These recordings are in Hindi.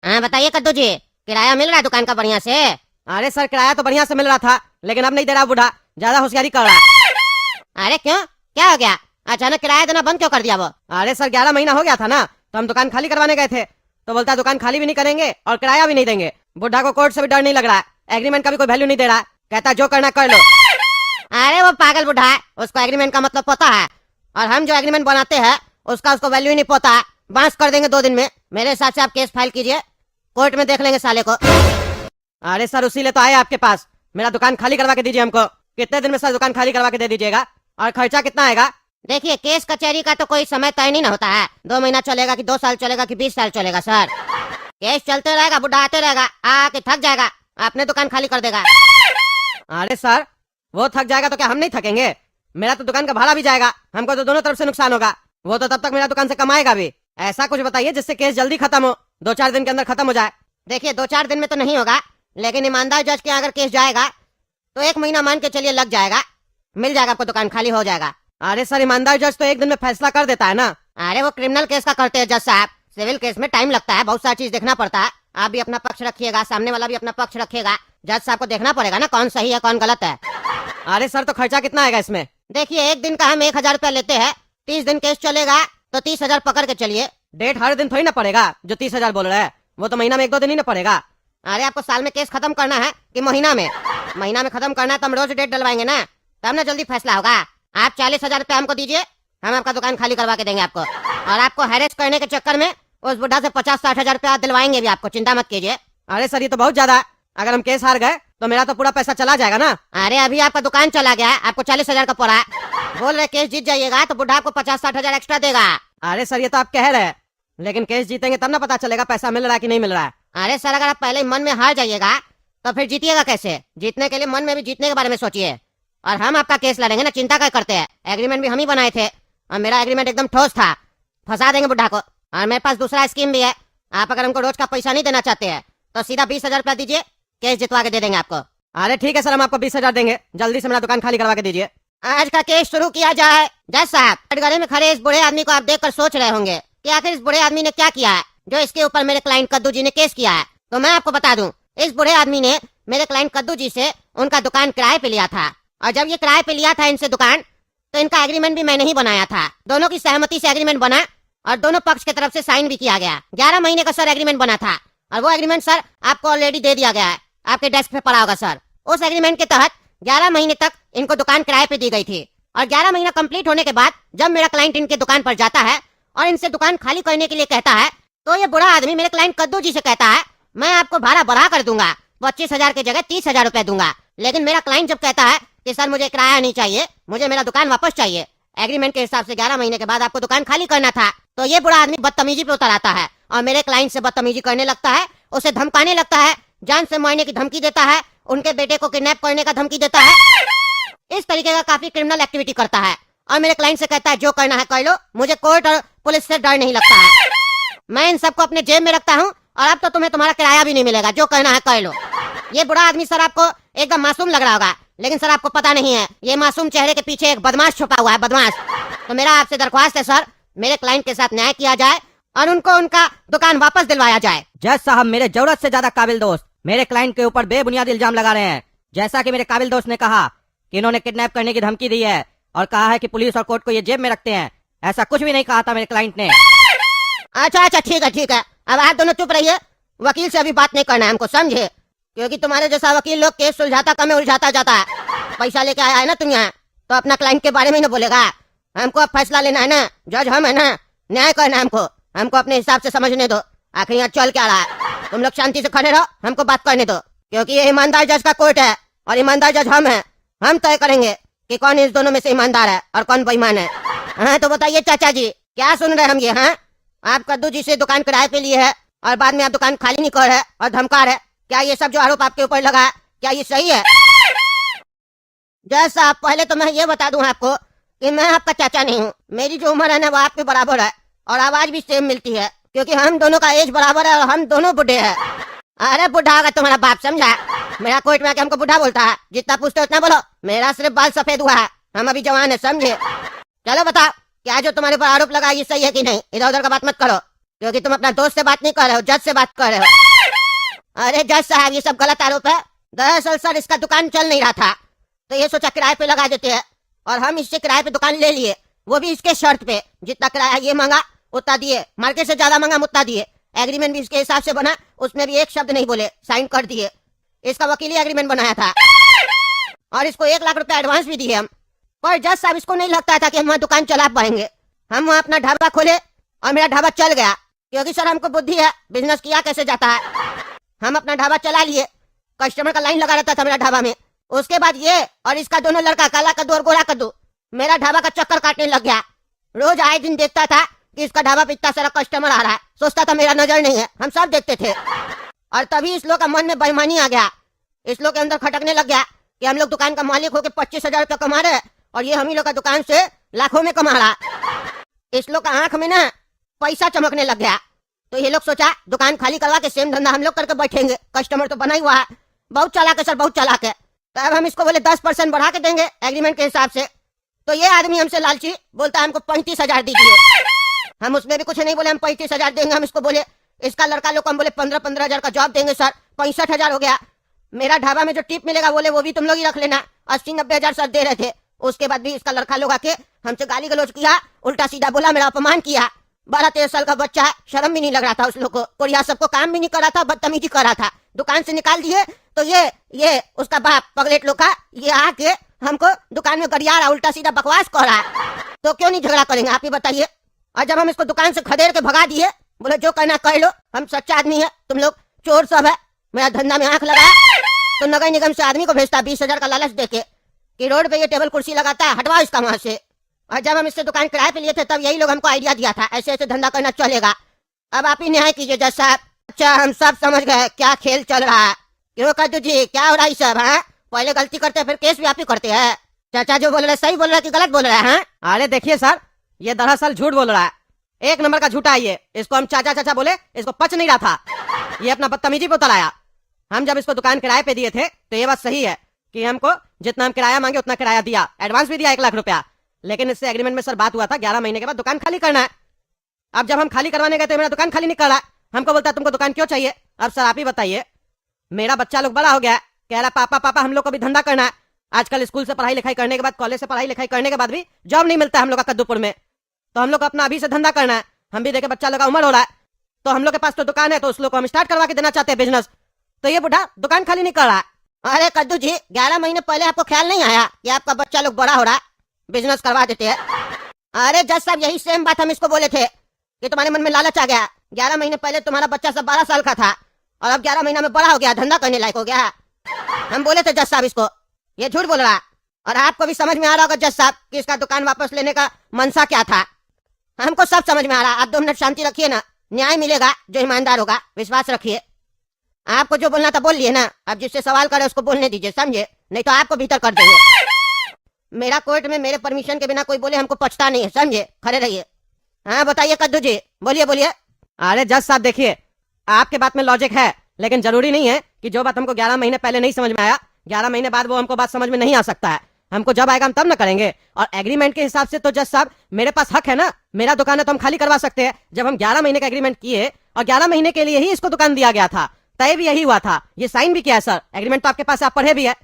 हाँ बताइए कद्दू जी, किराया मिल रहा है दुकान का बढ़िया से? अरे सर किराया तो बढ़िया से मिल रहा था, लेकिन अब नहीं दे रहा बूढ़ा, ज्यादा होशियारी कर रहा है। अरे क्यों, क्या हो गया? अचानक किराया देना बंद क्यों कर दिया वो? अरे सर 11 महीना हो गया था ना, तो हम दुकान खाली करवाने गए थे, तो बोलता है दुकान खाली भी नहीं करेंगे और किराया भी नहीं देंगे। बुढ़ा को कोर्ट से भी डर नहीं लग रहा है, एग्रीमेंट का भी कोई वैल्यू नहीं दे रहा है, कहता है जो करना कर लो। अरे वो पागल बुढ़ा है, उसको एग्रीमेंट का मतलब पता है, और हम जो एग्रीमेंट बनाते हैं उसको वैल्यू ही नहीं पता। बांस कर देंगे 2 दिन में। मेरे हिसाब से आप केस फाइल कीजिए, कोर्ट में देख लेंगे साले को। अरे सर उसी लिए तो आए आपके पास, मेरा दुकान खाली करवा के दीजिए हमको। कितने दिन में सर दुकान खाली करवा के दे दीजिएगा, और खर्चा कितना आएगा? देखिए केस कचहरी का तो कोई समय तय नहीं ना होता है, 2 महीना चलेगा कि 2 साल चलेगा कि 20 साल चलेगा सर। केस चलते रहेगा, बुढ़ा आते रहेगा, आके थक जाएगा, अपने दुकान खाली कर देगा। अरे सर वो थक जाएगा तो क्या हम नहीं थकेंगे? मेरा तो दुकान का भाड़ा भी जाएगा, हमको तो दोनों तरफ से नुकसान होगा। वो तो तब तक मेरा दुकान से कमाएगा भी। ऐसा कुछ बताइए जिससे केस जल्दी खत्म हो, 2-4 दिन के अंदर खत्म हो जाए। देखिए 2-4 दिन में तो नहीं होगा, लेकिन ईमानदार जज के अगर केस जाएगा तो 1 महीना मान के चलिए लग जाएगा, मिल जाएगा आपको, दुकान खाली हो जाएगा। अरे सर ईमानदार जज तो 1 दिन में फैसला कर देता है ना। अरे वो क्रिमिनल केस का करते हैं जज साहब, सिविल केस में टाइम लगता है, बहुत सारी चीज देखना पड़ता है। आप भी अपना पक्ष रखिएगा, सामने वाला भी अपना पक्ष रखेगा, जज साहब को देखना पड़ेगा ना कौन सही है कौन गलत है। अरे सर तो खर्चा कितना आएगा इसमें? देखिए 1 दिन का हम 1000 रुपया लेते हैं, 30 दिन केस चलेगा तो 30,000 पकड़ के चलिए। डेट हर दिन थोड़ी ना पड़ेगा जो 30,000 बोल रहे हैं, वो तो महीना में 1-2 दिन ही ना पड़ेगा। अरे आपको साल में केस खत्म करना है कि महीना में? महीना में खत्म करना है तो हम रोज डेट डलवाएंगे ना, तब ना जल्दी फैसला होगा। आप 40,000 रुपया हमको दीजिए, हम आपका दुकान खाली करवा के देंगे आपको, और आपको हैरेस करने के चक्कर में उस बुढ़ा से 50-60 हजार रुपया दिलवाएंगे भी आपको, चिंता मत कीजिए। अरे सर ये तो बहुत ज्यादा है, अगर हम केस हार गए तो मेरा तो पूरा पैसा चला जाएगा ना। अरे अभी आपका दुकान चला गया है, आपको 40,000 का पड़ा है। बोल रहे केस जीत जाइएगा तो बुढ़ा आपको 50-60 हजार एक्स्ट्रा देगा। अरे सर ये तो आप कह रहे हैं, लेकिन केस जीतेंगे तब ना पता चलेगा पैसा मिल रहा है कि नहीं मिल रहा है। अरे सर अगर आप पहले ही मन में हार जाइएगा तो फिर जीतिएगा कैसे? जीतने के लिए मन में भी जीतने के बारे में सोचिए, और हम आपका केस लड़ेंगे ना, चिंता क्या करते हैं। एग्रीमेंट भी हम ही बनाए थे, और मेरा एग्रीमेंट एकदम ठोस था, फंसा देंगे बुढ़ा को। और मेरे पास दूसरा स्कीम भी है, आप अगर हमको रोज का पैसा नहीं देना चाहते हैं तो सीधा 20,000 रुपया दीजिए, केस जितवा के दे देंगे आपको। अरे ठीक है सर, हम आपको 20,000 देंगे, जल्दी से मेरा दुकान खाली करवा के दीजिए। आज का केस शुरू किया जाए। जज साहब, कटघरे में खड़े इस बूढ़े आदमी को आप देखकर सोच रहे होंगे कि आखिर इस बूढ़े आदमी ने क्या किया है जो इसके ऊपर मेरे क्लाइंट कद्दू जी ने केस किया है। तो मैं आपको बता दूं, इस बूढ़े आदमी ने मेरे क्लाइंट कद्दू जी से उनका दुकान किराए पे लिया था, और जब ये किराए पे लिया था इनसे दुकान, तो इनका एग्रीमेंट भी मैंने ही बनाया था। दोनों की सहमति से एग्रीमेंट बना और दोनों पक्ष की तरफ से साइन भी किया गया। 11 महीने का सर एग्रीमेंट बना था, और वो एग्रीमेंट सर आपको ऑलरेडी दे दिया गया है, आपके डेस्क पे पड़ा होगा सर। उस एग्रीमेंट के तहत 11 महीने तक इनको दुकान किराए पे दी गई थी, और 11 महीना कंप्लीट होने के बाद जब मेरा क्लाइंट इनके दुकान पर जाता है और इनसे दुकान खाली करने के लिए कहता है, तो ये बुढ़ा आदमी मेरे क्लाइंट कद्दू जी से कहता है मैं आपको भाड़ा बढ़ा कर दूंगा, 25,000 की जगह 30,000 रुपए दूंगा। लेकिन मेरा क्लाइंट जब कहता है कि सर मुझे किराया नहीं चाहिए, मुझे मेरा दुकान वापस चाहिए, एग्रीमेंट के हिसाब से 11 महीने के बाद आपको दुकान खाली करना था, तो ये बुढ़ा आदमी बदतमीजी पे उतर आता है और मेरे क्लाइंट से बदतमीजी करने लगता है, उसे धमकाने लगता है, जान से मारने की धमकी देता है, उनके बेटे को किडनैप करने का धमकी देता है। इस तरीके का काफी क्रिमिनल एक्टिविटी करता है, और मेरे क्लाइंट से कहता है जो करना है कर लो, मुझे कोर्ट और पुलिस से डर नहीं लगता है। मैं इन सबको अपने जेब में रखता हूँ, और अब तो तुम्हें तुम्हारा किराया भी नहीं मिलेगा, जो करना है कर लो। ये बुढ़ा आदमी सर आपको एकदम मासूम लग रहा होगा, लेकिन सर आपको पता नहीं है ये मासूम चेहरे के पीछे एक बदमाश छुपा हुआ है, बदमाश। तो मेरा आपसे दरख्वास्त है सर, मेरे क्लाइंट के साथ न्याय किया जाए और उनको उनका दुकान वापस दिलवाया जाए। जज साहब, मेरे जरूरत से ज्यादा काबिल दोस्त मेरे क्लाइंट के ऊपर बेबुनियाद इल्जाम लगा रहे हैं। जैसा कि मेरे काबिल दोस्त ने कहा कि इन्होंने किडनैप करने की धमकी दी है, और कहा है कि पुलिस और कोर्ट को ये जेब में रखते हैं, ऐसा कुछ भी नहीं कहा था मेरे क्लाइंट ने। अच्छा अच्छा ठीक है, अब आप दोनों चुप रहिए, वकील से अभी बात नहीं करना है हमको, समझे? क्योंकि तुम्हारे जैसा वकील लोग केस सुलझाता कम उलझाता जाता है। पैसा लेके आया है ना तुम यहाँ, तो अपना क्लाइंट के बारे में ही ना बोलेगा। हमको अब फैसला लेना है ना, जज हम है ना, न्याय करना है हमको अपने हिसाब से समझने दो, आखिर यहाँ चल क्या रहा है। तुम लोग शांति से खड़े रहो, हमको बात करने दो, क्योंकि ये ईमानदार जज का कोर्ट है, और ईमानदार जज हम है। हम तय करेंगे कि कौन इस दोनों में से ईमानदार है और कौन बेईमान है। हाँ तो बताइए चाचा जी, क्या सुन रहे हम ये? हाँ, आप कद्दू जी से दुकान किराए पे लिए है और बाद में आप दुकान खाली नहीं कर रहे और धमका रहे, क्या ये सब जो आरोप आपके ऊपर लगा है, क्या ये सही है? जज साहब, पहले तो मैं ये बता दूं आपको कि मैं आपका चाचा नहीं हूँ, मेरी जो उम्र है ना वो आपके बराबर है, और आवाज भी सेम मिलती है, क्योंकि हम दोनों का एज बराबर है और हम दोनों बुढ़े हैं। अरे बुढ़ा होगा तुम्हारा बाप, समझा? मेरा कोर्ट में आके हमको बुढ़ा बोलता है, जितना पूछते उतना बोलो, मेरा सिर्फ बाल सफेद हुआ है, हम अभी जवान है, समझे? चलो बताओ, क्या जो तुम्हारे पर आरोप लगा ये सही है कि नहीं? इधर उधर का बात मत करो। क्योंकि तुम अपना दोस्त से बात नहीं कर रहे हो, जज से बात कर रहे हो। अरे जज साहब, ये सब गलत आरोप है। दरअसल सर, इसका दुकान चल नहीं रहा था, तो ये सोचा किराए पे लगा देते हैं, और हम इससे किराए पे दुकान ले लिए, वो भी इसके शर्त पे। जितना किराया ये मांगा उतना दिए, मार्केट से ज्यादा मांगा उतना दिए। एग्रीमेंट भी इसके हिसाब से बना, उसमें भी एक शब्द नहीं बोले, साइन कर दिए। इसका वकील ही एग्रीमेंट बनाया था, और इसको 1 लाख रुपया एडवांस भी दिए हम। पर जज साहब, इसको नहीं लगता था कि हम वहाँ दुकान चला पाएंगे। हम वहाँ अपना ढाबा खोले और मेरा ढाबा चल गया, क्योंकि सर हमको बुद्धि है, बिजनेस किया कैसे जाता है। हम अपना ढाबा चला लिए, कस्टमर का लाइन लगा रहता था मेरा ढाबा में। उसके बाद ये और इसका दोनों लड़का, काला कद्दू और गोरा कद्दू, मेरा ढाबा का चक्कर काटने लग गया। रोज आए दिन देखता था कि इसका ढाबा पे इतना सारा कस्टमर आ रहा है, सोचता था मेरा नजर नहीं है, हम सब देखते थे। और तभी इस लोग का मन में बेईमानी आ गया, इस लोग के अंदर खटकने लग गया कि हम लोग दुकान का मालिक होकर 25,000 रुपया कमा रहे हैं, और ये हम ही लोग का दुकान से लाखों में कमा रहा। इस लोग का आंख में ना पैसा चमकने लग गया, तो ये लोग सोचा दुकान खाली करवा के सेम धंधा हम लोग करके बैठेंगे, कस्टमर तो बना ही हुआ है। बहुत चालाक है सर, बहुत चालाक है। तो अब हम इसको बोले 10% बढ़ा के देंगे एग्रीमेंट के हिसाब से। तो ये आदमी हमसे लालची बोलता है हमको 35,000 दीजिए। हम उसमें भी कुछ नहीं बोले, हम 35,000 देंगे। हम इसको बोले, इसका लड़का लोग को हम बोले 15,000 का जॉब देंगे सर, 65,000 हो गया। मेरा ढाबा में जो टिप मिलेगा बोले वो भी तुम लोग ही रख लेना, 80-90,000 सर दे रहे थे। उसके बाद भी इसका लड़का लोग आके हमसे गाली गलौज किया, उल्टा सीधा बोला, मेरा अपमान किया। 12-13 साल का बच्चा है, शर्म भी नहीं लग रहा था उस लोग को, कोरिया सबको काम भी नहीं कर रहा था, बदतमीजी कर रहा था। दुकान से निकाल दिए तो ये उसका बाप पगलेट लोग का, ये आके हमको दुकान में गरिया रहा, उल्टा सीधा बकवास कर रहा है। तो क्यों नहीं झगड़ा करेंगे आप ही बताइए। और जब हम इसको दुकान से खदेड़ के भगा दिए, बोले जो करना कर लो, हम सच्चा आदमी है, तुम लोग चोर सब है, मेरा धंधा में आंख लगा, तो नगर निगम से आदमी को भेजता 20,000 का लालच देके कि रोड पे ये टेबल कुर्सी लगाता है, हटवाओ इसका वहां से। और जब हम इससे दुकान किराए पे लिए थे, तब यही लोग हमको आइडिया दिया था ऐसे ऐसे धंधा करना चलेगा। अब आप ही न्याय कीजिए जज साहब। अच्छा, हम सब समझ गए क्या खेल चल रहा है। क्यों कद्दू जी, क्या हो रहा है सब? है पहले गलती करते हैं, फिर केस भी आप ही करते हैं। चाचा जो बोल रहे सही बोल रहा है कि गलत बोल रहा है? अरे देखिए सर, ये दरअसल झूठ बोल रहा है, 1 नंबर का झूठा है ये। इसको हम चाचा चाचा बोले, इसको पच नहीं रहा था, ये अपना बदतमीजी पे उतर आया। हम जब इसको दुकान किराए पे दिए थे तो ये बात सही है कि हमको जितना हम किराया मांगे उतना किराया दिया, एडवांस भी दिया 1 लाख रुपया। लेकिन इससे एग्रीमेंट में सर बात हुआ था 11 महीने के बाद दुकान खाली करना है। अब जब हम खाली करवाने गए तो मेरा दुकान खाली नहीं कर रहा, हमको बोलता है तुमको दुकान क्यों चाहिए। अब सर आप ही बताइए, मेरा बच्चा लोग बड़ा हो गया, कह रहा पापा पापा हम लोग को भी धंधा करना है। आजकल स्कूल से पढ़ाई लिखाई करने के बाद, कॉलेज से पढ़ाई लिखाई करने के बाद भी जॉब नहीं मिलता हम लोग का कद्दूपुर में, तो हम लोग को अपना अभी से धंधा करना है। हम भी देखे बच्चा लोग का उम्र हो रहा है, तो हम लोग के पास तो दुकान है, तो उस लोग को हम स्टार्ट करवा के देना चाहते हैं बिजनेस। तो ये बुढ़ा दुकान खाली नहीं कर रहा है। अरे कद्दू जी, 11 महीने पहले आपको ख्याल नहीं आया कि आपका बच्चा लोग बड़ा हो रहा है, बिजनेस करवा देते हैं? अरे जज साहब, यही सेम बात हम इसको बोले थे कि तुम्हारे मन में लालच आ गया। 11 महीने पहले तुम्हारा बच्चा सब 12 साल का था, और अब 11 महीना में बड़ा हो गया, धंधा करने लायक हो गया। हम बोले थे जज साहब इसको, ये झूठ बोल रहा। और आपको भी समझ में आ रहा होगा जज साहब कि इसका दुकान वापस लेने का मनसा क्या था। हमको सब समझ में आ रहा। आप 2 मिनट शांति रखिए ना, न्याय मिलेगा जो ईमानदार होगा, विश्वास रखिए। आपको जो बोलना था बोल लिए ना, अब जिससे सवाल करे उसको बोलने दीजिए, समझे? नहीं तो आपको भीतर कर देंगे। मेरा कोर्ट में मेरे परमिशन के बिना कोई बोले हमको पछता नहीं है, समझे? खड़े रहिए। हाँ बताइए कद्दू जी, बोलिए बोलिए। अरे जज साहब देखिए, आपके बात में लॉजिक है, लेकिन जरूरी नहीं है कि जो बात हमको 11 महीने पहले नहीं समझ में आया, 11 महीने बाद वो हमको बात समझ में नहीं आ सकता है। हमको जब आएगा हम तब ना करेंगे। और एग्रीमेंट के हिसाब से तो जज साहब मेरे पास हक है ना, मेरा दुकान है तो हम खाली करवा सकते हैं। जब हम 11 महीने का एग्रीमेंट किए और 11 महीने के लिए ही इसको दुकान दिया गया था, तय भी यही हुआ था, ये साइन भी किया है सर, एग्रीमेंट तो आपके पास आप पढ़े भी है।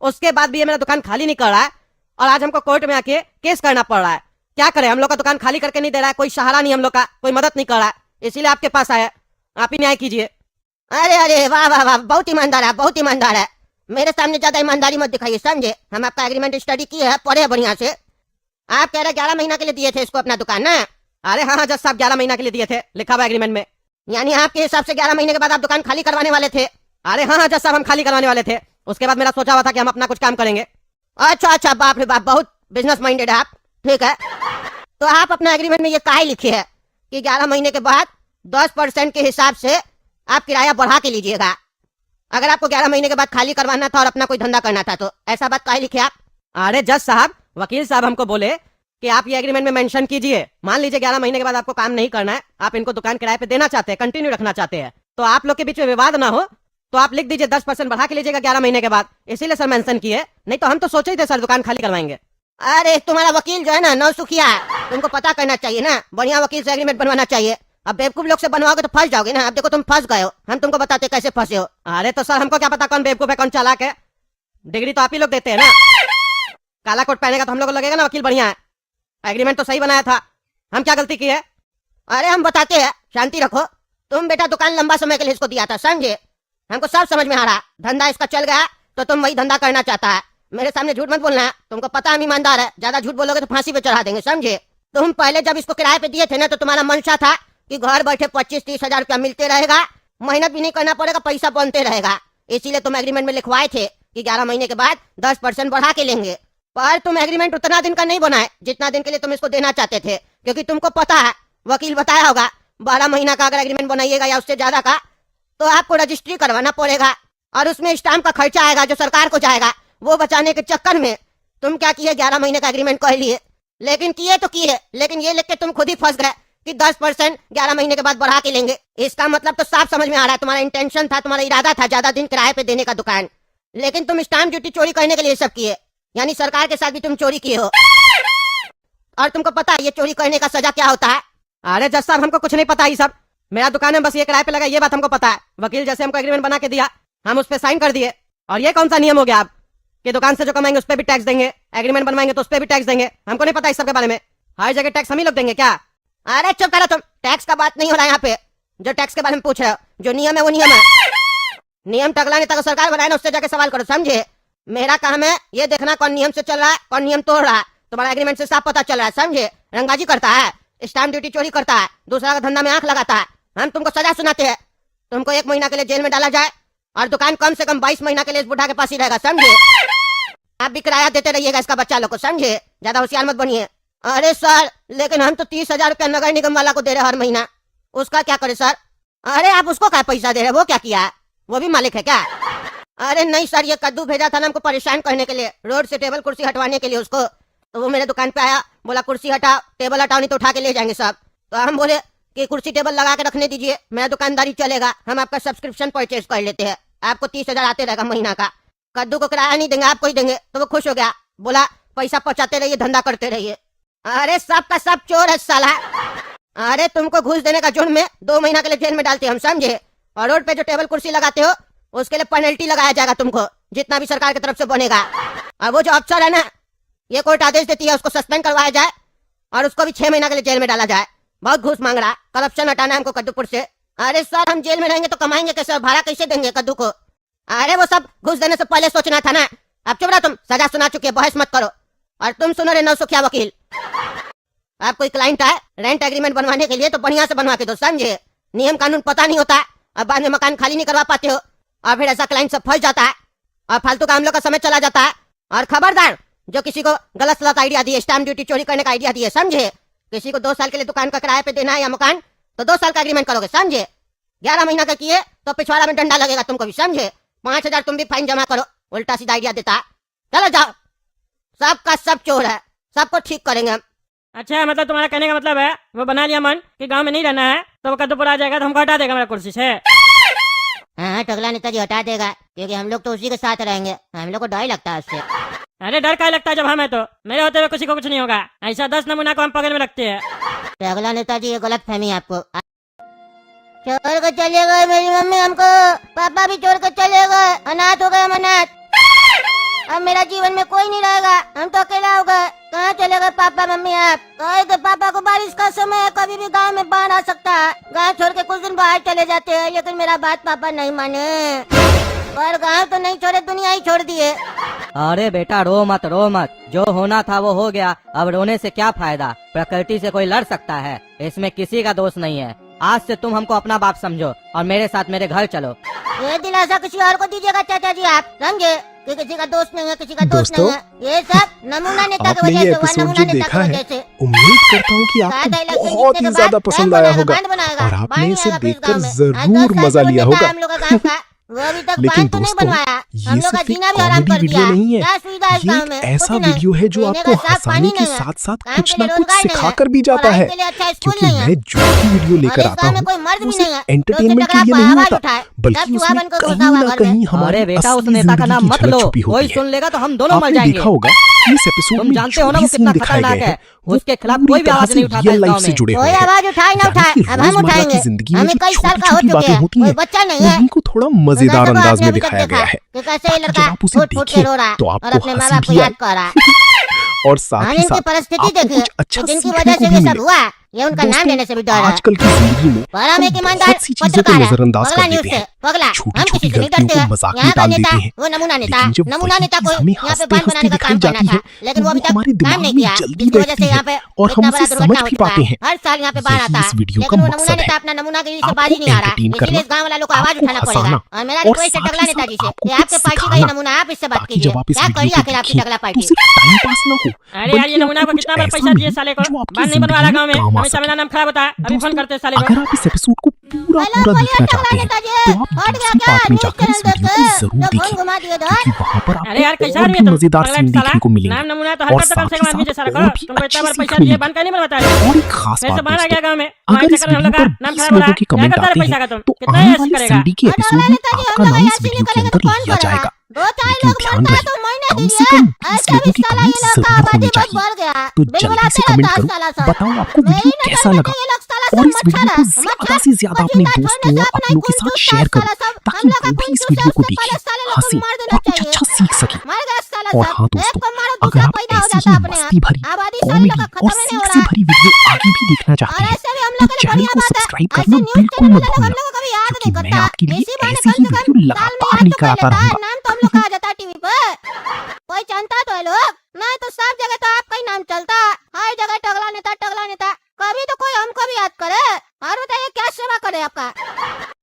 उसके बाद भी ये मेरा दुकान खाली नहीं कर रहा है, और आज हमको कोर्ट में आके केस करना पड़ रहा है। क्या करें, हम लोग का दुकान खाली करके नहीं दे रहा है, कोई सहारा नहीं हम लोग का, कोई मदद नहीं कर रहा है, इसीलिए आपके पास आया, आप ही न्याय कीजिए। अरे अरे वाह वाह वाह, बहुत ईमानदार है, बहुत ईमानदार है। मेरे सामने ज्यादा ईमानदारी मत दिखाइए, समझे? हम आपका एग्रीमेंट स्टडी किए हैं, पढ़े बढ़िया से। आप कह रहे 11 महीना के लिए दिए थे इसको अपना दुकान ना? अरे हाँ जज साहब, 11 महीना के लिए दिए थे, लिखा हुआ एग्रीमेंट में। यानी आपके हिसाब से 11 महीने के बाद आप दुकान खाली करवाने वाले थे? अरे हाँ जज साहब, हम खाली करवाने वाले थे। उसके बाद मेरा सोचा हुआ था कि हम अपना कुछ काम करेंगे। अच्छा अच्छा, बाप रे बाप, बहुत बिजनेस माइंडेड है आप। ठीक है, तो आप अपना एग्रीमेंट में ये काहे लिखे है कि 11 महीने के बाद 10% के हिसाब से आप किराया बढ़ा के लीजिएगा? अगर आपको 11 महीने के बाद खाली करवाना था और अपना कोई धंधा करना था, तो ऐसा बात काहे लिखे आप? अरे जज साहब, वकील साहब हमको बोले कि आप ये एग्रीमेंट में मेंशन कीजिए, मान लीजिए 11 महीने के बाद आपको काम नहीं करना है, आप इनको दुकान किराए पे देना चाहते हैं, कंटिन्यू रखना चाहते हैं, तो आप लोग के बीच में विवाद ना हो, तो आप लिख दीजिए 10% बढ़ा के लीजिएगा 11 महीने के बाद। इसीलिए सर मेंशन किए, नहीं तो हम तो सोचे ही थे सर दुकान खाली करवाएंगे। अरे तुम्हारा वकील जो है ना, नौसुखिया है, तुमको पता करना चाहिए ना, बढ़िया वकील से एग्रीमेंट बनवाना चाहिए। अब बेवकूफ लोग से बनवाओगे तो फंस जाओगे ना। अब देखो तुम फंस गए हो, हम तुमको बताते कैसे फंसे हो। अरे तो सर हमको क्या पता कौन बेवकूफ है कौन चालाक है, डिग्री तो आप ही लोग देते हैं ना। काला कोट पहनेगा तो हम लोग को लगेगा ना वकील बढ़िया है। एग्रीमेंट तो सही बनाया था, हम क्या गलती की है? अरे हम बताते हैं, शांति रखो। तुम बेटा दुकान लंबा समय के लिए इसको दिया था, समझे? हमको सब समझ में आ रहा। धंधा इसका चल गया तो तुम वही धंधा करना चाहता है। मेरे सामने झूठ मत बोलना है, तुमको पता हम ईमानदार है। ज्यादा झूठ बोलोगे तो फांसी पे चढ़ा देंगे, समझे? तुम पहले जब इसको किराए पे दिए थे ना तो तुम्हारा मंशा था कि घर बैठे 25-30 हजार रुपया मिलते रहेगा, मेहनत भी नहीं करना पड़ेगा, पैसा बनते रहेगा। इसीलिए तुम एग्रीमेंट में लिखवाए थे कि 11 महीने के बाद 10% बढ़ा के लेंगे। पर तुम एग्रीमेंट उतना दिन का नहीं बनाए जितना दिन के लिए तुम इसको देना चाहते थे, क्योंकि तुमको पता है, वकील बताया होगा, 12 महीना का अगर एग्रीमेंट बनाइएगा या उससे ज्यादा का तो आपको रजिस्ट्री करवाना पड़ेगा और उसमें स्टाम्प का खर्चा आएगा जो सरकार को जाएगा। वो बचाने के चक्कर में तुम क्या किए, 11 महीने का एग्रीमेंट कह लिए। लेकिन किए तो किए, लेकिन ये लिख के तुम खुद ही फंस गए कि 10% 11 महीने के बाद बढ़ा के लेंगे। इसका मतलब तो साफ समझ में आ रहा है, तुम्हारा इंटेंशन था, तुम्हारा इरादा था ज्यादा दिन किराए पे देने का दुकान। लेकिन तुम स्टाम्प ड्यूटी चोरी करने के लिए सब किए, यानी सरकार के साथ भी तुम चोरी किए हो। और तुमको पता है ये चोरी करने का सजा क्या होता है? अरे जज साहब हमको कुछ नहीं पता ये सब, मेरा दुकान है बस ये किराए पे लगा, ये बात हमको पता है। वकील जैसे हमको एग्रीमेंट बना के दिया हम उस पर साइन कर दिए। और ये कौन सा नियम हो गया आप कि दुकान से जो कमाएंगे उस पर भी टैक्स देंगे, एग्रीमेंट बनवाएंगे तो उस पर भी टैक्स देंगे? हमको नहीं पता इस सब के बारे में, हर जगह टैक्स हम ही लोग देंगे क्या? अरे चुप करो तुम, टैक्स का बात नहीं हो रहा है यहाँ पे। जो टैक्स के बारे में पूछ रहे हो, जो नियम है वो नियम है। नियम टकला नेता को सरकार बनाए ना, उससे जाके सवाल करो, समझे? मेरा काम है ये देखना कौन नियम से चल रहा है कौन नियम तोड़ रहा है। तुम्हारा एग्रीमेंट से साफ पता चल रहा है, समझे? रंगाजी करता है, स्टाम्प ड्यूटी चोरी करता है, दूसरा का धंधा में आंख लगाता है। हम तुमको सजा सुनाते हैं, तुमको 1 महीना के लिए जेल में डाला जाए और दुकान कम से कम 22 महीना के लिए इस बुढ़ा के पास ही रहेगा, समझे? आप भी किराया देते रहिएगा इसका बच्चा लोग को, समझे? ज्यादा होशियार मत बनिए। अरे सर लेकिन हम तो 30,000 रुपया नगर निगम वाला को दे रहे हर महीना, उसका क्या करे सर? अरे आप उसको क्या पैसा दे रहे, वो क्या किया है? वो भी मालिक है क्या? अरे नहीं सर, ये कद्दू भेजा था ना हमको परेशान करने के लिए, रोड से टेबल कुर्सी हटवाने के लिए उसको। तो वो मेरे दुकान पे आया, बोला कुर्सी हटाओ, टेबल हटाओ नहीं तो उठा के ले जाएंगे सब। तो हम बोले कि कुर्सी टेबल लगा के रखने दीजिए, मेरा दुकानदारी चलेगा, हम आपका सब्सक्रिप्शन परचेज कर लेते हैं, आपको 30,000 आते रहेगा महीना का। कद्दू को किराया नहीं देंगे, आपको ही देंगे। तो वो खुश हो गया, बोला पैसा पहुंचाते रहिए, धंधा करते रहिए। अरे सब का सब चोर है साला। अरे तुमको घूस देने का जुर्म में 2 महीना के लिए जेल में डालते हम, समझे? और रोड पे जो टेबल कुर्सी लगाते हो उसके लिए पेनल्टी लगाया जाएगा तुमको, जितना भी सरकार की तरफ से बनेगा। और वो जो अफसर है ना, ये कोर्ट आदेश देती है उसको सस्पेंड करवाया जाए और उसको भी 6 महीना के लिए जेल में डाला जाए। बहुत घूस मांग रहा, करप्शन हटाना है हमको कद्दूपुर से। अरे सर हम जेल में रहेंगे तो कमाएंगे कैसे, भाड़ा कैसे देंगे कद्दू को? अरे वो सब घूस देने से पहले सोचना था ना। अब चुप रहो तुम, सजा सुना चुके, बहस मत करो। और तुम सुनो रे नौसुखिया वकील, आप कोई क्लाइंट है रेंट एग्रीमेंट बनवाने के लिए तो बढ़िया से बनवा के दो, समझे? नियम कानून पता नहीं होता, अब बाद में मकान खाली नहीं करवा पाते हो और फिर ऐसा क्लाइंट सब फंस जाता है और फालतू का हम लोग का समय चला जाता है। और खबरदार जो किसी को गलत सलत आइडिया दिए, स्टाम्प ड्यूटी चोरी करने का आइडिया दिए, समझे? किसी को 2 साल के लिए दुकान का किराए पे देना है या मकान तो 2 साल का एग्रीमेंट करोगे, समझे? 11 महीना का किए तो पिछवाड़ा में डंडा लगेगा तुमको भी, समझे? 5,000 तुम भी फाइन जमा करो, उल्टा सीधा आइडिया देता है। चलो जाओ, सबका सब चोर है, सबको ठीक करेंगे हम। अच्छा मतलब तुम्हारा कहने का मतलब है वो बना लिया मन कि गांव में नहीं रहना है तो वो कद्दूपुर आ जाएगा तो हमको हटा देगा मेरा कुर्सी से। हाँ टकला नेताजी हटा देगा, क्योंकि हम लोग तो उसी के साथ रहेंगे, हम लोग को डर लगता है उससे। अरे डर क्या लगता है जब हम है तो, मेरे होते हुए किसी को कुछ नहीं होगा। ऐसा 10 नमूना को हम पकड़ में रखते हैं। टकला नेताजी ये गलत फहमी है आपको। छोड़ कर चले गए मेरी मम्मी हमको, पापा भी छोड़ कर चले गए, अनाथ हो गए हम, अनाथ। अब मेरा जीवन में कोई नहीं रहेगा, हम तो अकेला हो गए। कहाँ चले गए पापा मम्मी आप? कहे कि पापा को बारिश का समय है, कभी भी गांव में बाढ़ आ सकता है, गांव छोड़ के कुछ दिन बाहर चले जाते हैं। लेकिन मेरा बात पापा नहीं माने, पर गांव तो नहीं छोड़े, दुनिया ही छोड़ दिए। अरे बेटा रो मत रो मत, जो होना था वो हो गया, अब रोने से क्या फायदा? प्रकृति से कोई लड़ सकता है, इसमें किसी का दोष नहीं है। आज से तुम हमको अपना बाप समझो और मेरे साथ मेरे घर चलो। ये दिलासा किसी और को दीजिएगा चाचा जी आप, समझे? कि किसी का दोस्त नहीं है, किसी का दोस्त नहीं है। ये सब नमूना नेता की वजह से हुआ, नमूना नेता की वजह से। उम्मीद करता हूँ कि आपको बहुत ही ज्यादा पसंद आया होगा और आपने इसे देखकर जरूर मजा लिया होगा। लेकिन दोस्तों ये सिर्फ एक कॉमेडी वीडियो नहीं है, ये एक ऐसा वीडियो है जो आपको हंसाने के साथ साथ कुछ न कुछ सिखाकर भी जाता है। क्योंकि मैं जो भी वीडियो लेकर आता हूँ वो सिर्फ एंटरटेनमेंट के लिए नहीं होता, बल्कि उसमें कहीं ना कहीं हमारे उस नेता का नाम मत लो, कोई सुन लेगा तो हम दोनों मर आपने जाएंगे। देखा होगा इस एपिसोड तुम में जानते हो जो ना भी वो सीन कितना दिखाए खतरनाक गए है, हैं वो उसके खिलाफ पूरी कोई भी तरह आवाज से नहीं उठाता रियल इस लाइफ गांव से में। जुड़े हुए कोई हैं। आवाज उठाए ना यानी उठाए, कि अब हम रोजमर्रा उठाएंगे। की जिंदगी में हमें जो कई साल का हो छोटी-छोटी चुके बातें हैं, होती कोई हैं, बच्चा नहीं है। उन्हीं को थोड़ा मजेदार जैसा तो अंदाज आपने में अभी तक दिखाया देखा गया है कि कैसे ये ताकि लड़का जब आप उसे फूट फूट के देखिए रो रहा है तो और आपको अपने माँ हंसी बाप को भी याद आए कर रहा है। और साथ हाँ, ही इनकी साथ परिस्थिति आपको देखिए कुछ अच्छा कि जिनकी सीखने वजह को से भी ये मिले। सब हुआ, ये उनका नाम दोस्तों, लेने से भी डर है। आजकल की जिंदगी में बड़ा हम एक ईमानदार बहुत सी चीजों को पत्रकार है, नजरअंदाज पगला कर न्यूज देते से हैं, पगला। हम छोटी-छोटी किसी से नहीं गलतियों डरते को हैं। मजाक में यहाँ का टाल नेता, देते हैं, वो नमूना नेता, लेकिन जब नमूना वही नेता चीज को हमें यहाँ पे हंसते बांध हंसते बनाने का दिखाई काम करना जाती था, है लेकिन तो वो अभी वो तक हमारे काम दिमाग नहीं में किया, जल्दी जिसकी वजह बैठती से है यहाँ पे और हम इतना उसे बड़ा समझ दुर्घटना हो भी चुका पाते है। हैं। हर साल यहाँ पे बाढ़ यही आता इस है, वीडियो का लेकिन वो नमूना मकसद नेता है, अपना नमूनागिरी से आपको बाज ही नहीं आ रहा। एंटरटेन इसीलिए करना, इस गाँव वाला लोग को आवाज आपको उठाना पड़ेगा। हंसाना और मेरा और रिक्वेस्ट है साथ टकला ही नेताजी साथ से आपको कि कुछ आपके पार्टी का ये सिखाना नमूना है, आप इससे बात ताकि कीजिए। जब आप इस क्या वीडियो करिए को आखिर आपकी देखें टकला तो पार्टी? सिर्फ टाइम पास ना हो अरे यार, ये बल्कि नमूना आपको को कुछ कितना बार ऐसा पैसा दिए मिले साले को, जो आपकी बात नहीं बनवा रहा जिंदगी गाँव में में। काम आ हमेशा मेरा सके। नाम खराब होता है, अभी फोन करते हैं साले को। अगर आप इस एपिसोड को पूरा हेलो, पूरा बोलिए देखना टकला चाहते हैं नेताजी, तो आप हट गया दूसरी क्या पार्ट में न्यूज जाकर इस चैनल वीडियो को देख जरूर जो देखें फोन घुमा दिए इधर। क्योंकि वहाँ पर अरे यार, आपको कैसा और आदमी भी है तुम? मजेदार पगला सीन साला, देखने को मिलेंगे नाम नमूना तो और हरकत तो कम साथ से ही कम आदमी साथ जैसा रखो। और भी तुमको अच्छी इतना बार सीख पैसा दिए, मिलेगी। बंद करने बनवाता है। और एक खास फिर से बात बाहर आ गया दोस्तों, गाँव में, अगर तुम्हारे इस चक्कर में हम वीडियो लोग का पर नाम 20 खराब हो रहा लोगों है। के क्या कमेंट करता है आते पैसा हैं का तुम? तो कितना आने ऐश वाले करेगा? संडे के और एपिसोड टकला में नेताजी, हम आपका लोग नाम इस ऐसे वीडियो के निकलेंगे अंदर तो कौन लिया बोलेगा? जाएगा। 2-4 लेकिन लोग ध्यान मरता है रहे तो महीने कम से दीजिए। कम 20 ऐसे लोगों भी के साला ये कमेंट लोग का जरूर आबादी होने बहुत चाहिए बढ़ गया। तो बिल जल्दी बुलाते से रहता कमेंट है करो, साला सब। बताओ आपको मेरी वीडियो नजर कैसा में लगा तो ये लोग साला और सब इस वीडियो मच्छर को है। ज्यादा मच्छर से ज्यादा को अपने जिंदा दोस्तों छोड़ने से और अपना अपनों के खून साथ चूसता है शेयर करो साला सब। ताकि हम लोग का वो भी खून इस चूसे वीडियो को उससे पहले देखें, साले लोग को हंसे मार देना और कुछ चाहिए। अच्छा सीख सके। मर गया साला और सब। हाँ एक दोस्तों, को मारो अगर दूसरा आप पैदा हो ऐसी जाता ही है अपने मस्ती आप। भरी आबादी साले लोग कॉमेडी का और खत्म ही नहीं सीख हो से रहा है। भरी वीडियो आगे भी देखना चाहते और हैं ऐसे भी हम तो लोग के लिए चैनल बढ़िया को बात है, सब्सक्राइब ऐसे करना न्यूज़ बिल्कुल चैनल मत वाले लोग हम भूलना लोगों को भी याद क्योंकि नहीं मैं करता। आपके लिए इसी बहाने ऐसे कम ही से कम वीडियो साल में लगातार याद तो लेकर कर आता लेता है। रहूंगा। नाम तो हम लोग का आ जाता है टीवी पर। कोई जानता तो है लोग, नहीं तो सब जगह तो आपका ही नाम चलता। हर जगह टगला नेता टगला नेता। कभी तो कोई हमको भी याद करे। और बताइए क्या सेवा करे आपका?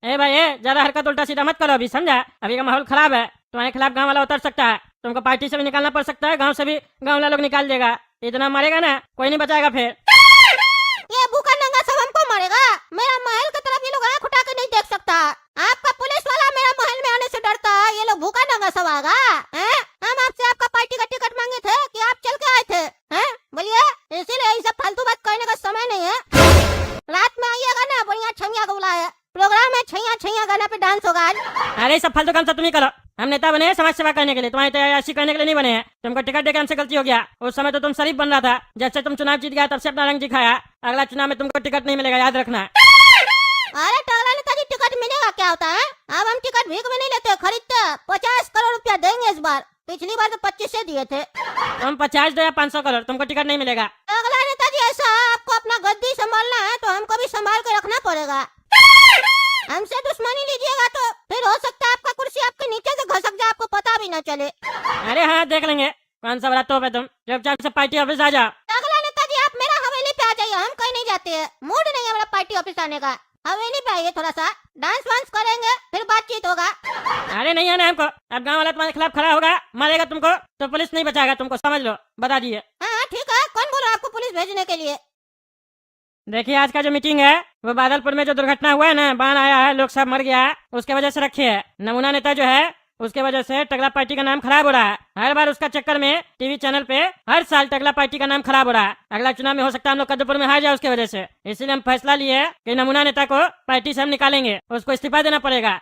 ए भाई, ज्यादा हरकत उल्टा सीधा मत करो, अभी समझा? अभी का माहौल खराब है, तुम्हारे खिलाफ गांव वाला उतर सकता है। तुमको पार्टी से भी निकालना पड़ सकता है, गांव से भी गांव वाला लोग निकाल देगा। इतना मारेगा ना, कोई नहीं बचाएगा फिर। ये भूखा नंगा सब हमको मारेगा। मेरा महल की तरफ ये लोग आँख उठा के नहीं देख सकता। आपका पुलिस वाला मेरा महल में आने से डरता है। ये लोग भूखा नंगा सब आएगा। हम आपसे आपका पार्टी का टिकट मांगे थे कि आप चल के आए थे? बोलिए, इसीलिए ये सब फालतू बात करने का समय नहीं है। रात में आइएगा ना, बढ़िया छमिया को बुलाया प्रोग्राम है, छैया छैया गाना पे डांस होगा आज। अरे सब फालतू काम सब तुम ही करो। हम नेता बने हैं समाज सेवा करने के लिए, तुम्हारी तैयारी ऐसी करने के लिए नहीं बने हैं। तुमको टिकट देकर हमसे गलती हो गया। उस समय तो तुम शरीफ बन रहा था, जैसे तुम चुनाव जीत गया तब से अपना रंग दिखाया। अगला चुनाव में तुमको टिकट नहीं मिलेगा, याद रखना। अरे टगला नेताजी, टिकट मिलेगा क्या होता है? अब हम टिकट भीख में नहीं लेते, खरीदते। 50 करोड़ रुपया देंगे इस बार। पिछली बार तो 25 दिए थे। तुम 50 दो या 500 करोड़, तुमको टिकट नहीं मिलेगा। टगला नेताजी, ऐसा आपको अपना गद्दी संभालना है तो हमको भी संभाल के रखना पड़ेगा। हमसे दुश्मनी लीजिएगा तो फिर हो सकता है आपका कुर्सी आपके नीचे से घसक जाए, आपको पता भी न चले। अरे हाँ, देख लेंगे कौन सा बड़ा तोप है तुम। चुपचाप से पार्टी ऑफिस आ जाओ। टगला नेताजी, आप मेरा हवेली पे आ जाइए, हम कहीं नहीं जाते हैं। मूड नहीं है मेरा पार्टी ऑफिस आने का। हवेली पे आइए, थोड़ा सा डांस वांस करेंगे, फिर बातचीत होगा। अरे नहीं आना हमको। अब गांव वाला तुम्हारे खिलाफ खड़ा होगा, मारेगा तुमको, तो पुलिस नहीं बचाएगा तुमको, समझ लो, बता दिए। हाँ ठीक है, कौन बोल रहा है आपको पुलिस भेजने के लिए? देखिए, आज का जो मीटिंग है वो बादलपुर में जो दुर्घटना हुआ है ना, बाढ़ आया है, लोग सब मर गया है, उसके वजह से रखी है। नमूना नेता जो है उसके वजह से टगला पार्टी का नाम खराब हो रहा है। हर बार उसका चक्कर में टीवी चैनल पे हर साल टगला पार्टी का नाम खराब हो रहा है। अगला चुनाव में हो सकता है हम लोग कद्दूपुर में हार जाए उसके वजह से। इसीलिए हम फैसला लिए कि नमूना नेता को पार्टी से हम निकालेंगे, उसको इस्तीफा देना पड़ेगा।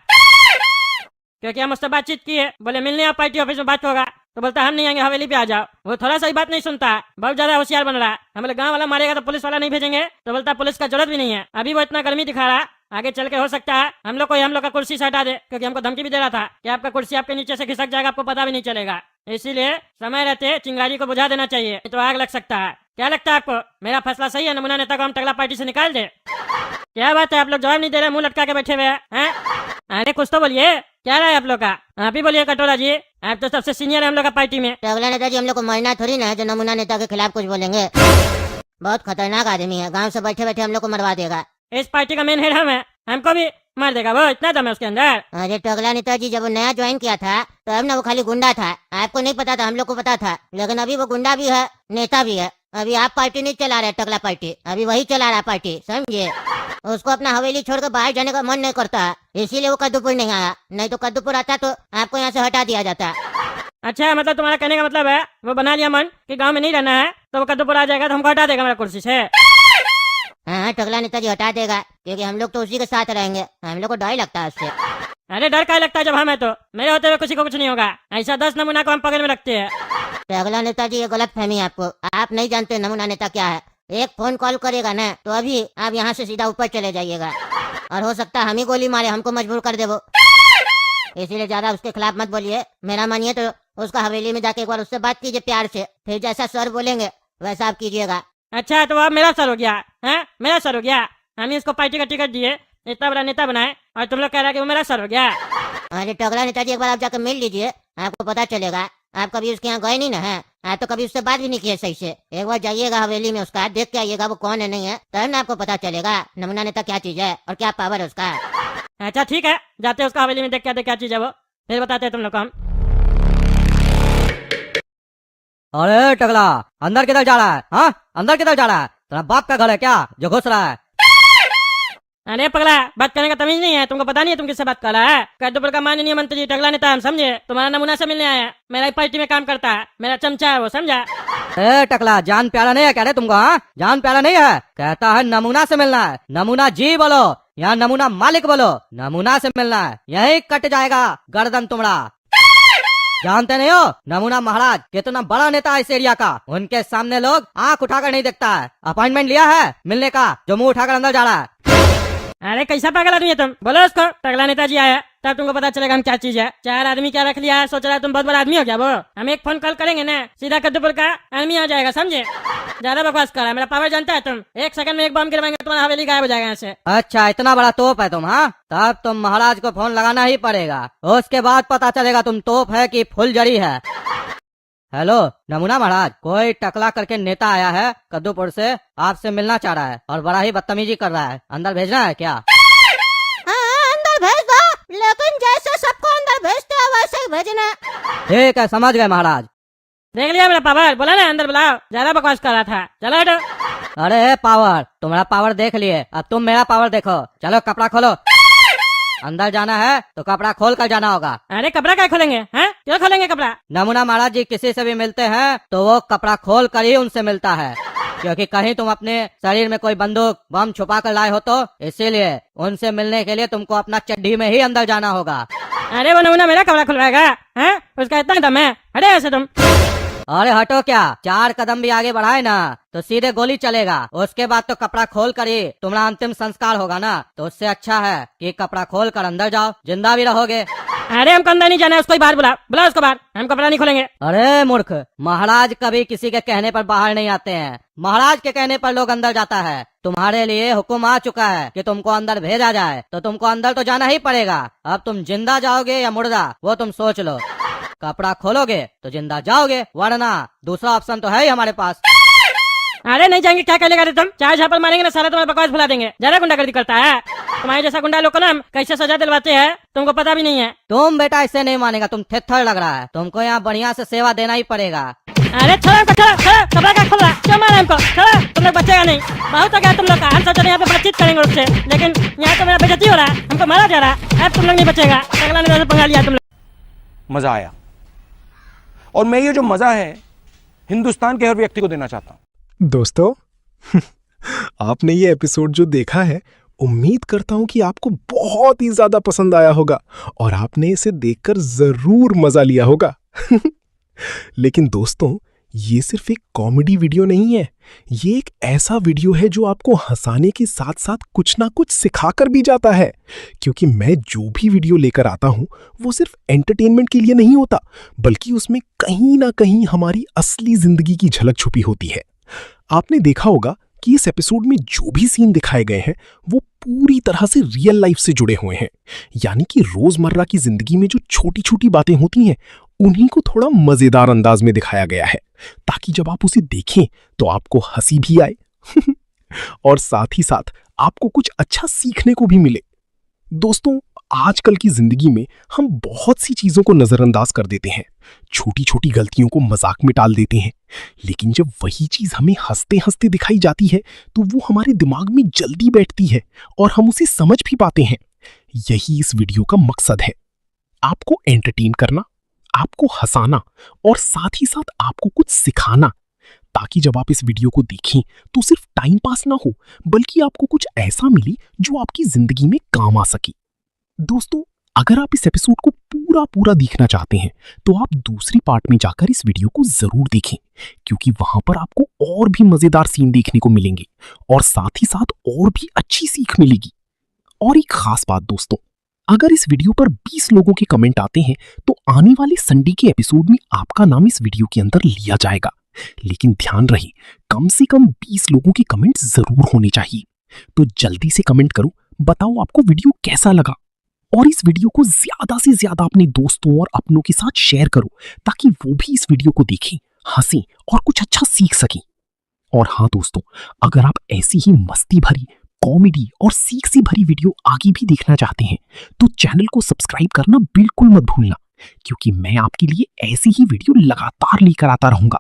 क्योंकि हम उससे बातचीत किए, बोले मिलने आप पार्टी ऑफिस में बात होगा, तो बोलता हम नहीं आएंगे, हवेली पे आ जाओ। वो थोड़ा सा ही बात नहीं सुनता, बहुत ज्यादा होशियार बन रहा है। हम बोले गाँव वाला मारेगा तो पुलिस वाला नहीं भेजेंगे, तो बोलता पुलिस का जरूरत भी नहीं है। अभी वो इतना गर्मी दिखा रहा, आगे चल के हो सकता है हम लोग का कुर्सी से हटा दे, क्योंकि हमको धमकी भी दे रहा था कि आपका कुर्सी आपके नीचे से खिसक जाएगा, आपको पता भी नहीं चलेगा। इसीलिए समय रहते चिंगारी को बुझा देना चाहिए, तो आग लग सकता है। क्या लगता है आपको, मेरा फैसला सही है? नमूना नेता को हम टगला पार्टी से निकाल दे? क्या बात है, आप लोग जवाब नहीं दे रहे, मुंह लटका के बैठे हुए हैं? अरे कुछ तो बोलिए, क्या रहा है आप लोग का? आप ही बोलिए कटोरा जी, आप तो सबसे सीनियर है हम लोग का पार्टी में। टगला नेताजी, हम लोग को मरना थोड़ी ना है जो नमूना नेता के खिलाफ कुछ बोलेंगे। बहुत खतरनाक आदमी है, गांव से बैठे बैठे हम लोग को मरवा देगा। इस पार्टी का मेन हेड हम है, हमको भी मार देगा वो, इतना दम है उसके अंदर। अरे टगला नेताजी, जब वो नया ज्वाइन किया था तो अब ना वो खाली गुंडा था, आपको नहीं पता था, हम लोग को पता था। लेकिन अभी वो गुंडा भी है, नेता भी है। अभी आप पार्टी नहीं चला रहे, टगला पार्टी अभी वही चला रहा पार्टी, समझे? उसको अपना हवेली छोड़कर बाहर जाने का मन नहीं करता, इसीलिए वो कद्दूपुर नहीं आया। नहीं तो कद्दूपुर आता तो आपको यहाँ से हटा दिया जाता। अच्छा, मतलब तुम्हारा कहने का मतलब है वो बना लिया मन कि गांव में नहीं रहना है, तो वो कद्दूपुर आ जाएगा तो हमको हटा देगा मेरा कुर्सी से। हाँ, टगला नेताजी हटा देगा, क्योंकि हम लोग तो उसी के साथ रहेंगे। हम लोग को डर लगता है उससे। अरे डर क्या लगता है, जब हम है तो मेरे होते हुए किसी को कुछ नहीं होगा। ऐसा 10 नमूना को हम पकड़ में रखते हैं। टकला नेताजी, ये गलत फहमी है आपको। आप नहीं जानते नमूना नेता क्या है। एक फोन कॉल करेगा ना तो अभी आप यहाँ से सीधा ऊपर चले जाइएगा, और हो सकता है हम ही गोली मारे, हमको मजबूर कर दे वो। इसीलिए ज्यादा उसके खिलाफ मत बोलिए। मेरा मानिए तो उसका हवेली में जाके एक बार उससे बात कीजिए प्यार से, फिर जैसा सर बोलेंगे वैसा आप कीजिएगा। अच्छा तो अब मेरा सर हो गया है, मेरा सर हो गया। हम ही इसको पार्टी का टिकट दिए, इतना बड़ा नेता बनाए, और तुम लोग कह रहे हैं कि वो मेरा सर हो गया। अरे टकला नेताजी, एक बार आप जाकर मिल लीजिए, आपको पता चलेगा। आप कभी उसके यहाँ गए नहीं ना है, आप तो कभी उससे बात भी नहीं किए सही से। एक बार जाइएगा हवेली में उसका, देख के आइएगा वो कौन है नहीं है, तब ना आपको पता चलेगा नमूना नेता क्या चीज है और क्या पावर है उसका। अच्छा ठीक है, जाते हैं उसका हवेली में, देख के आते क्या चीज है वो, फिर बताते हैं तुम लोग को हम। अरे टकला, अंदर किधर जा रहा है? हाँ, अंदर किधर जा रहा है? तेरा बाप का घर है क्या जो घुस रहा है? अरे पगला, बात करने का तमीज नहीं है तुमको? पता नहीं है तुम किससे बात कर रहा है? कद्दूपुर का माननीय मंत्री टकला नेता, हम समझे तुम्हारा नमूना से मिलने आया है। मेरा पार्टी में काम करता है, मेरा चमचा है वो, समझा? ए टकला, जान प्यारा नहीं है कह रहे तुमको? हाँ, जान प्यारा नहीं है, कहता है नमूना से मिलना है। नमूना जी बोलो या नमूना मालिक बोलो, नमूना से मिलना है, यही कट जाएगा गर्दन तुम्हारा। जानते नहीं हो नमूना महाराज कितना बड़ा नेता है इस एरिया का? उनके सामने लोग आंख उठाकर नहीं देखता है। अपॉइंटमेंट लिया है मिलने का, जो मुंह उठाकर अंदर जा रहा है। अरे कैसा पागल आदमी है तुम? बोलो उसको टकला नेताजी आया, तब तुमको पता चलेगा हम क्या चीज है। 4 आदमी क्या रख लिया है, सोच रहा है तुम बहुत बड़ा आदमी हो क्या? वो हम एक फोन कॉल करेंगे ना, सीधा कद्दूपुर का आदमी आ जाएगा, समझे? ज्यादा बकवास कर रहा है, मेरा पावर जानता है तुम? 1 सेकंड में एक बम गिरवाएंगे, तुम्हारा हवेली गायब हो जाएगा यहाँ से। अच्छा, इतना बड़ा तोप है तुम? हाँ, तब तुम महाराज को फोन लगाना ही पड़ेगा, उसके बाद पता चलेगा तुम तोप है कि फुलझड़ी है। हेलो नमूना महाराज, कोई टकला करके नेता आया है कद्दूपुर से, आपसे मिलना चाह रहा है और बड़ा ही बदतमीजी कर रहा है। अंदर भेजना है क्या? अंदर भेज दो, लेकिन जैसे सबको अंदर भेजते हैं वैसे ही भेजना। ठीक है, समझ गए महाराज। देख लिया मेरा पावर? बोला ना अंदर बुलाओ, ज्यादा बकवास कर रहा था। चलो हटो। अरे पावर, तुम्हारा पावर देख लिए, अब तुम मेरा पावर देखो। चलो कपड़ा खोलो। अंदर जाना है तो कपड़ा खोल कर जाना होगा। अरे कपड़ा क्या खोलेंगे? हैं, क्यों खोलेंगे कपड़ा? नमूना महाराज जी किसी से भी मिलते हैं तो वो कपड़ा खोल कर ही उनसे मिलता है, क्योंकि कहीं तुम अपने शरीर में कोई बंदूक बम छुपा कर लाए हो तो, इसीलिए उनसे मिलने के लिए तुमको अपना चड्डी में ही अंदर जाना होगा। अरे वो नमूना मेरा कपड़ा खुलवाएगा? हैं, उसका इतना दम है? हटे ऐसे तुम। अरे हटो क्या, 4 कदम भी आगे बढ़ाए ना तो सीधे गोली चलेगा। उसके बाद तो कपड़ा खोल कर ही तुम्हारा अंतिम संस्कार होगा ना, तो उससे अच्छा है कि कपड़ा खोल कर अंदर जाओ, जिंदा भी रहोगे। अरे हमको अंदर नहीं जाना है, उसको ही बाहर बुलाओ, बुलाओ उसको बाहर, हम कपड़ा नहीं खोलेंगे। अरे मूर्ख, महाराज कभी किसी के कहने पर बाहर नहीं आते हैं, महाराज के कहने पर लोग अंदर जाता है। तुम्हारे लिए हुक्म आ चुका है कि तुमको अंदर भेजा जाए, तो तुमको अंदर तो जाना ही पड़ेगा। अब तुम जिंदा जाओगे या मुर्दा वो तुम सोच लो। कपड़ा खोलोगे तो जिंदा जाओगे, वरना दूसरा ऑप्शन तो है ही हमारे पास। अरे नहीं जाएंगे, क्या करेगा तुम? 4 झापड़ मारेंगे ना, सारा तुम्हारा बकवास भुला देंगे। ज्यादा गुंडागर्दी करता है। तुम्हारे जैसा गुंडा लोग को ना हम कैसे सजा दिलवाते हैं तुमको पता भी नहीं है। तुम बेटा इससे नहीं मानेगा, तुम थेथर लग रहा है, तुमको यहाँ बढ़िया से सेवा देना ही पड़ेगा। अरे छोड़ो कपड़ा क्या खोल रहा है? क्यों मारा हमको? छोड़ो, तुम लोग बचेगा नहीं, बहुत हो गया तुम लोग का। हम सोच रहे यहाँ पे बातचीत करेंगे उससे, लेकिन यहाँ तो मेरा बेइज्जती हो रहा है, हमको मारा जा रहा है। अब तुम लोग नहीं बचेगा, अगला ने पंगा लिया तुम लोग। मजा आया, और मैं ये जो मजा है हिंदुस्तान के हर व्यक्ति को देना चाहता हूं। दोस्तों आपने ये एपिसोड जो देखा है, उम्मीद करता हूं कि आपको बहुत ही ज्यादा पसंद आया होगा और आपने इसे देखकर जरूर मजा लिया होगा। लेकिन दोस्तों, ये सिर्फ एक कॉमेडी वीडियो नहीं है, ये एक ऐसा वीडियो है जो आपको हंसाने के साथ साथ कुछ ना कुछ सिखाकर भी जाता है। क्योंकि मैं जो भी वीडियो लेकर आता हूं वो सिर्फ एंटरटेनमेंट के लिए नहीं होता, बल्कि उसमें कहीं ना कहीं हमारी असली जिंदगी की झलक छुपी होती है। आपने देखा होगा कि इस एपिसोड में जो भी सीन दिखाए गए हैं वो पूरी तरह से रियल लाइफ से जुड़े हुए हैं। यानी कि रोजमर्रा की जिंदगी में जो छोटी छोटी बातें होती हैं उन्हीं को थोड़ा मजेदार अंदाज में दिखाया गया है, ताकि जब आप उसे देखें तो आपको हंसी भी आए और साथ ही साथ आपको कुछ अच्छा सीखने को भी मिले। दोस्तों, आजकल की जिंदगी में हम बहुत सी चीजों को नजरअंदाज कर देते हैं, छोटी छोटी गलतियों को मजाक में टाल देते हैं, लेकिन जब वही चीज हमें हंसते हंसते दिखाई जाती है तो वो हमारे दिमाग में जल्दी बैठती है और हम उसे समझ भी पाते हैं। यही इस वीडियो का मकसद है, आपको एंटरटेन करना, आपको हंसाना और साथ ही साथ आपको कुछ सिखाना, ताकि जब आप इस वीडियो को देखें तो सिर्फ टाइम पास ना हो, बल्कि आपको कुछ ऐसा मिले जो आपकी जिंदगी में काम आ सके। दोस्तों, अगर आप इस एपिसोड को पूरा देखना चाहते हैं तो आप दूसरी पार्ट में जाकर इस वीडियो को जरूर देखें, क्योंकि वहां पर आपको और भी मजेदार सीन देखने को मिलेंगे और साथ ही साथ और भी अच्छी सीख मिलेगी। और एक खास बात दोस्तों, अगर इस वीडियो पर 20 लोगों के कमेंट आते हैं तो आने वाले संडे के एपिसोड में आपका नाम इस वीडियो के अंदर लिया जाएगा। लेकिन ध्यान रहे, कम से कम 20 लोगों के कमेंट जरूर होने चाहिए। तो जल्दी से कमेंट करो, बताओ आपको वीडियो कैसा लगा, और इस वीडियो को ज्यादा से ज्यादा अपने दोस्तों और अपनों के साथ शेयर करो ताकि वो भी इस वीडियो को देखें, हंसें और कुछ अच्छा सीख सकें। और हाँ दोस्तों, अगर आप ऐसी ही मस्ती भरी, कॉमेडी और सीख से भरी वीडियो आगे भी देखना चाहते हैं तो चैनल को सब्सक्राइब करना बिल्कुल मत भूलना, क्योंकि मैं आपके लिए ऐसी ही वीडियो लगातार लेकर आता रहूंगा।